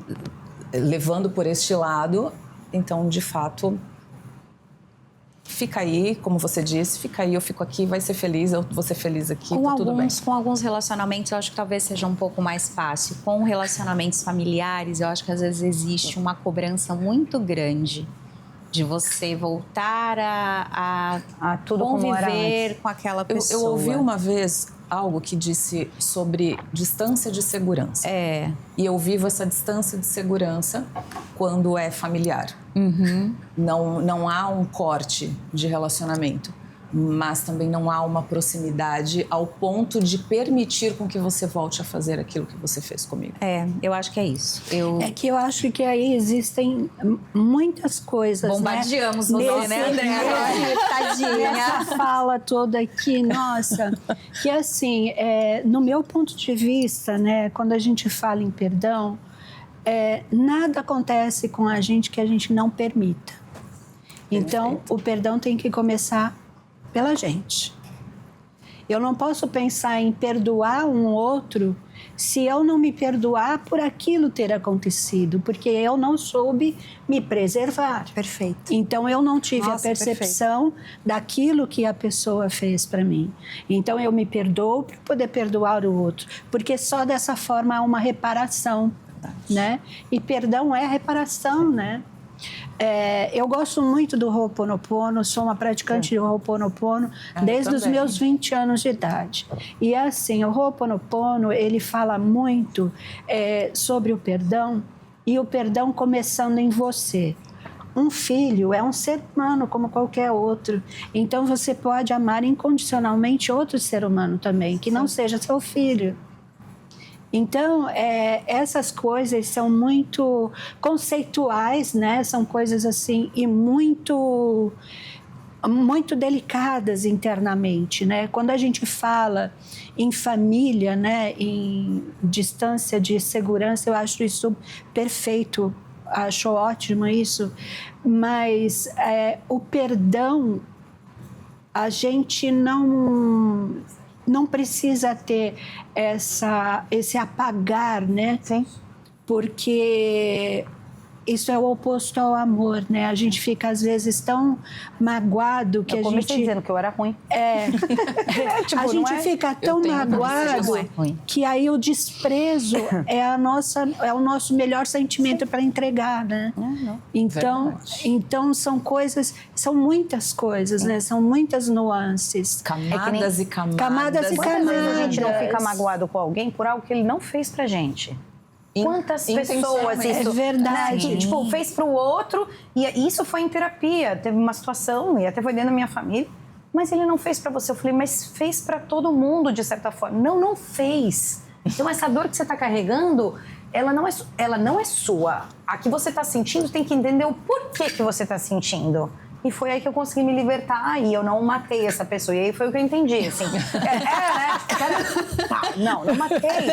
levando por este lado, então, de fato, fica aí, como você disse, fica aí, eu fico aqui, vai ser feliz, eu vou ser feliz aqui, tá tudo bem. Com alguns relacionamentos, eu acho que talvez seja um pouco mais fácil. Com relacionamentos familiares, eu acho que às vezes existe uma cobrança muito grande de você voltar a tudo conviver com aquela pessoa. Eu ouvi uma vez algo que disse sobre distância de segurança. E eu vivo essa distância de segurança quando é familiar. Não há um corte de relacionamento, mas também não há uma proximidade ao ponto de permitir com que você volte a fazer aquilo que você fez comigo. Eu acho que é isso. É que eu acho que aí existem muitas coisas, bombardeamos né? você, né, Andréa? Tadinha. Essa fala toda aqui, nossa, que assim, no meu ponto de vista, né, quando a gente fala em perdão, nada acontece com a gente que a gente não permita. Então, o perdão tem que começar pela gente. Eu não posso pensar em perdoar um outro se eu não me perdoar por aquilo ter acontecido, porque eu não soube me preservar. Perfeito. Então, eu não tive Nossa, a percepção daquilo que a pessoa fez para mim. Então, eu me perdoo para poder perdoar o outro, porque só dessa forma há uma reparação, né? E perdão é reparação, né? Eu gosto muito do Ho'oponopono, sou uma praticante de Ho'oponopono desde os meus 20 anos de idade. E assim, o Ho'oponopono, ele fala muito sobre o perdão, e o perdão começando em você. Um filho é um ser humano como qualquer outro. Então, você pode amar incondicionalmente outro ser humano também, que não seja seu filho. Então, essas coisas são muito conceituais, né? São coisas assim, e muito delicadas internamente, né? Quando a gente fala em família, né? Em distância de segurança, eu acho isso perfeito, acho ótimo isso. Mas o perdão, a gente não precisa ter esse apagar, né? Sim. Porque isso é o oposto ao amor, né? A gente fica, às vezes, tão magoado que eu comecei dizendo que eu era ruim. Tipo, a gente fica tão magoado que aí o desprezo é o nosso melhor sentimento para entregar, né? Então são muitas coisas, né? São muitas nuances. Camadas e camadas. Camadas e Quantas vezes a gente não camadas. fica magoado com alguém por algo que ele não fez pra gente? Quantas pessoas isso... É verdade. Né? Tipo, fez pro outro, e isso foi em terapia. Teve uma situação, e até foi dentro da minha família, mas ele não fez pra você. Eu falei, mas fez pra todo mundo, de certa forma. Não fez. Então, essa dor que você tá carregando, ela não é sua. A que você tá sentindo, tem que entender o porquê que você tá sentindo. E foi aí que eu consegui me libertar, e eu não matei essa pessoa. E aí foi o que eu entendi, assim. Não matei.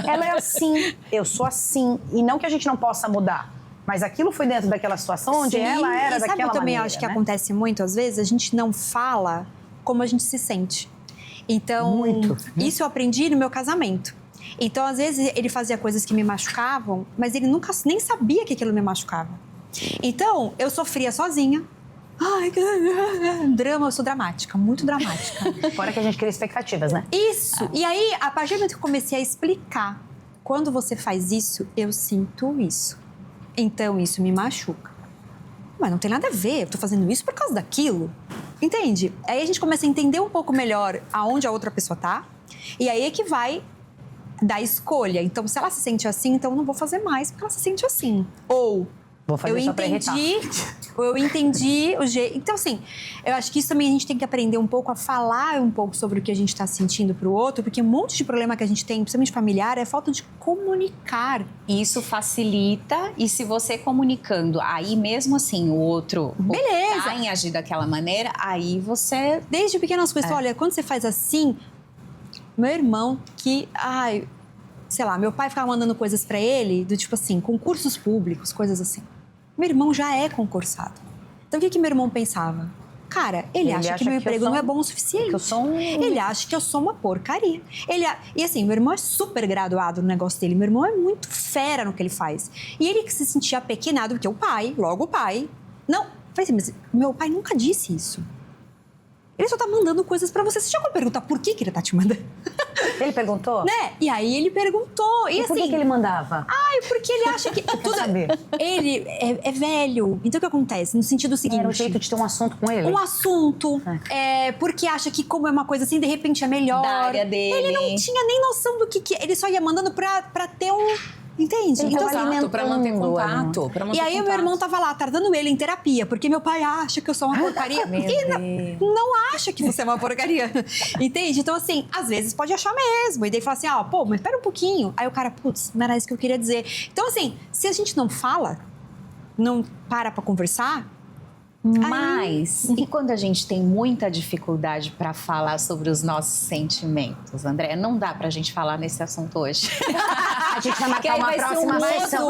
Ela é assim, eu sou assim. E não que a gente não possa mudar. Mas aquilo foi dentro daquela situação onde ela era daquela maneira. Eu também acho que acontece muito, às vezes, a gente não fala como a gente se sente. Então, isso eu aprendi no meu casamento. Então, às vezes, ele fazia coisas que me machucavam, mas ele nunca nem sabia que aquilo me machucava. Então, eu sofria sozinha. Ai, drama, eu sou dramática, muito dramática. Fora que a gente cria expectativas, né? Isso. E aí, a partir do momento que eu comecei a explicar, quando você faz isso, eu sinto isso. Então, isso me machuca. Mas não tem nada a ver, eu tô fazendo isso por causa daquilo. Entende? Aí a gente começa a entender um pouco melhor aonde a outra pessoa tá. E aí é que vai dar escolha. Então, se ela se sente assim, então eu não vou fazer mais porque ela se sente assim. Ou... Vou fazer só pra irritar. Eu entendi o jeito. Então, assim, eu acho que isso também a gente tem que aprender um pouco a falar um pouco sobre o que a gente está sentindo pro outro, porque um monte de problema que a gente tem, principalmente familiar, é a falta de comunicar. Isso facilita, e se você comunicando, aí mesmo assim o outro optar em agir daquela maneira, aí você... Desde pequenas coisas, olha, quando você faz assim, meu irmão sei lá, meu pai ficava mandando coisas pra ele, do tipo assim, concursos públicos, coisas assim. Meu irmão já é concursado. Então, o que meu irmão pensava? Cara, ele acha que meu emprego não é bom o suficiente. Ele acha que eu sou uma porcaria. E assim, meu irmão é super graduado no negócio dele. Meu irmão é muito fera no que ele faz. E ele que se sentia apequenado, porque o pai... Não, falei assim, mas meu pai nunca disse isso. Ele só tá mandando coisas pra você. Você chegou a perguntar por que ele tá te mandando? Ele perguntou? Né? E aí ele perguntou. E por que ele mandava? Porque ele acha que... Ele é velho. Então o que acontece? No sentido seguinte... Era um jeito de ter um assunto com ele? Um assunto. Porque acha que como é uma coisa assim, de repente é melhor. Da área dele. Ele não tinha nem noção do que ele só ia mandando pra ter um... Entende? Então, pra manter contato. E aí o meu irmão tava lá, tratando ele em terapia, porque meu pai acha que eu sou uma porcaria. E não acha que você é uma porcaria. Entende? Então, assim, às vezes pode achar mesmo. E daí fala assim, mas espera um pouquinho. Aí o cara, putz, não era isso que eu queria dizer. Então, assim, se a gente não fala, não para pra conversar... Mas, e quando a gente tem muita dificuldade para falar sobre os nossos sentimentos, André? Não dá pra gente falar nesse assunto hoje. A gente vai marcar uma vai próxima sessão.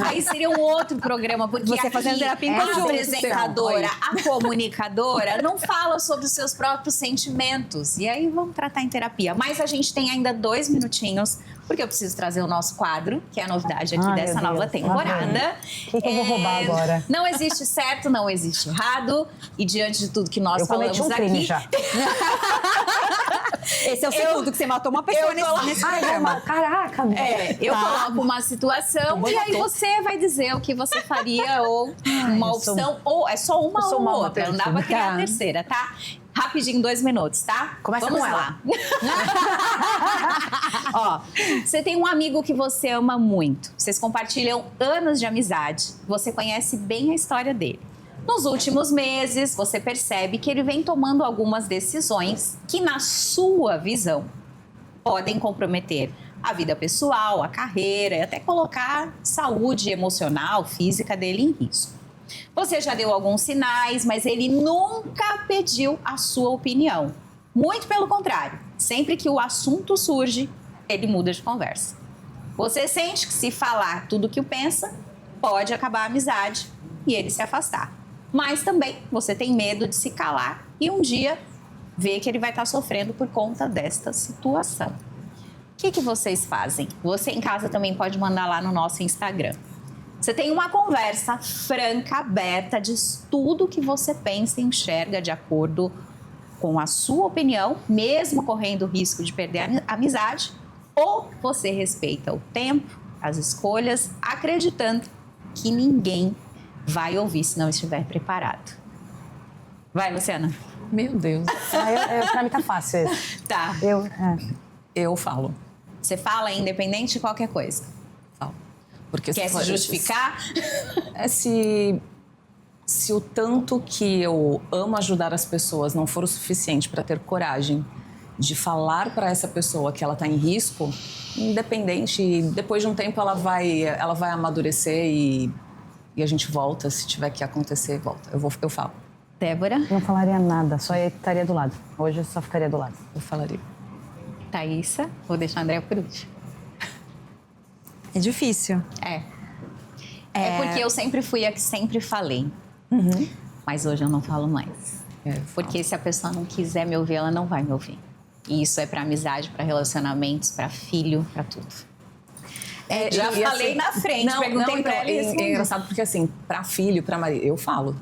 Aí seria um outro programa, porque Você aqui fazendo terapia em a conjunto, apresentadora, a comunicadora, não fala sobre os seus próprios sentimentos. E aí vamos tratar em terapia. Mas a gente tem ainda 2 minutinhos, porque eu preciso trazer o nosso quadro, que é a novidade aqui dessa nova temporada. O que eu vou roubar agora? Não existe certo, não existe errado. E diante de tudo que nós falamos cometi um crime aqui... já. Esse é o segundo que você matou uma pessoa nesse programa. Caraca, eu coloco uma situação e aí você vai dizer o que você faria ou uma opção, ou é só uma ou outra. Não dá pra criar a terceira, tá? Rapidinho, 2 minutos, tá? Começa Vamos com ela. lá. Ó, você tem um amigo que você ama muito. Vocês compartilham anos de amizade. Você conhece bem a história dele. Nos últimos meses, você percebe que ele vem tomando algumas decisões que, na sua visão, podem comprometer a vida pessoal, a carreira e até colocar a saúde emocional, física dele em risco. Você já deu alguns sinais, mas ele nunca pediu a sua opinião. Muito pelo contrário, sempre que o assunto surge, ele muda de conversa. Você sente que se falar tudo o que pensa, pode acabar a amizade e ele se afastar. Mas também você tem medo de se calar e um dia ver que ele vai estar sofrendo por conta desta situação. O que vocês fazem? Você em casa também pode mandar lá no nosso Instagram. Você tem uma conversa franca, aberta, diz tudo o que você pensa e enxerga de acordo com a sua opinião, mesmo correndo o risco de perder a amizade, ou você respeita o tempo, as escolhas, acreditando que ninguém vai ouvir se não estiver preparado. Vai, Luciana. Meu Deus. Pra mim tá fácil esse. Tá. Eu falo. Você fala independente de qualquer coisa. Falo. Porque Quer se justificar? Se o tanto que eu amo ajudar as pessoas não for o suficiente para ter coragem de falar para essa pessoa que ela está em risco, independente, depois de um tempo ela vai amadurecer e a gente volta, se tiver que acontecer, volta. Eu falo. Débora? Não falaria nada, só estaria do lado. Hoje eu só ficaria do lado. Eu falaria. Thaísa? Vou deixar a Andréa por último. É difícil. É porque eu sempre fui a que sempre falei. Mas hoje eu não falo mais. Porque se a pessoa não quiser me ouvir, ela não vai me ouvir. E isso é pra amizade, pra relacionamentos, pra filho, pra tudo. Já falei assim, na frente, perguntei pra ela e respondeu. É engraçado porque assim, pra filho, pra marido, eu falo.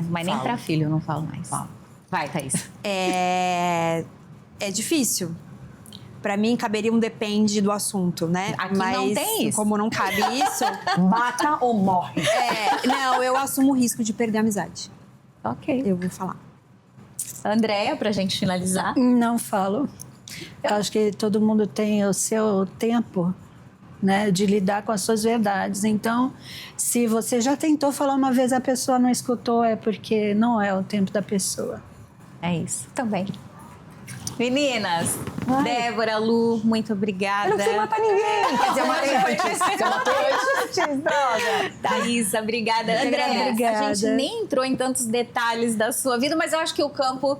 Mas nem pra filho eu não falo mais. Falo. Vai, Thaís. É difícil. Pra mim, caberia um depende do assunto, né? Aqui não tem isso. Como não cabe isso... Mata ou morre. Não, eu assumo o risco de perder a amizade. Ok. Eu vou falar. Andréa, pra gente finalizar. Não falo. Eu acho que todo mundo tem o seu tempo, né, de lidar com as suas verdades. Então, se você já tentou falar uma vez, a pessoa não escutou, é porque não é o tempo da pessoa. É isso. Também. Meninas, Débora, Lu, muito obrigada. Eu não preciso matar ninguém. Quer dizer, eu matei antes. Você matou antes, droga. Thaísa, obrigada. Andréa, Obrigada. a gente nem entrou em tantos detalhes da sua vida, mas eu acho que o campo...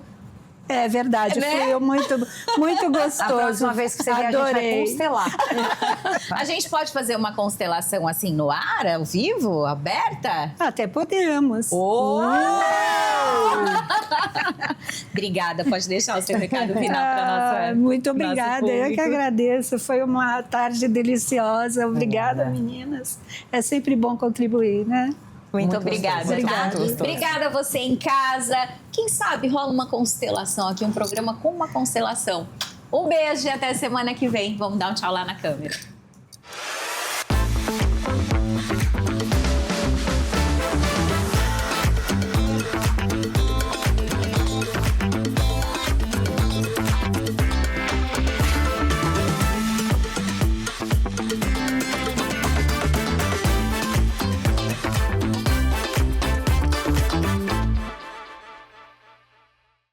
É verdade, foi muito gostoso. A próxima vez que você vier, a gente vai constelar. A gente pode fazer uma constelação assim no ar, ao vivo, aberta? Até podemos. Obrigada, pode deixar o seu recado final para nossa. Muito obrigada, eu que agradeço. Foi uma tarde deliciosa. Obrigada, meninas. É sempre bom contribuir, né? Muito obrigada. Obrigada. Obrigada a você em casa. Quem sabe rola uma constelação aqui, um programa com uma constelação. Um beijo e até semana que vem. Vamos dar um tchau lá na câmera.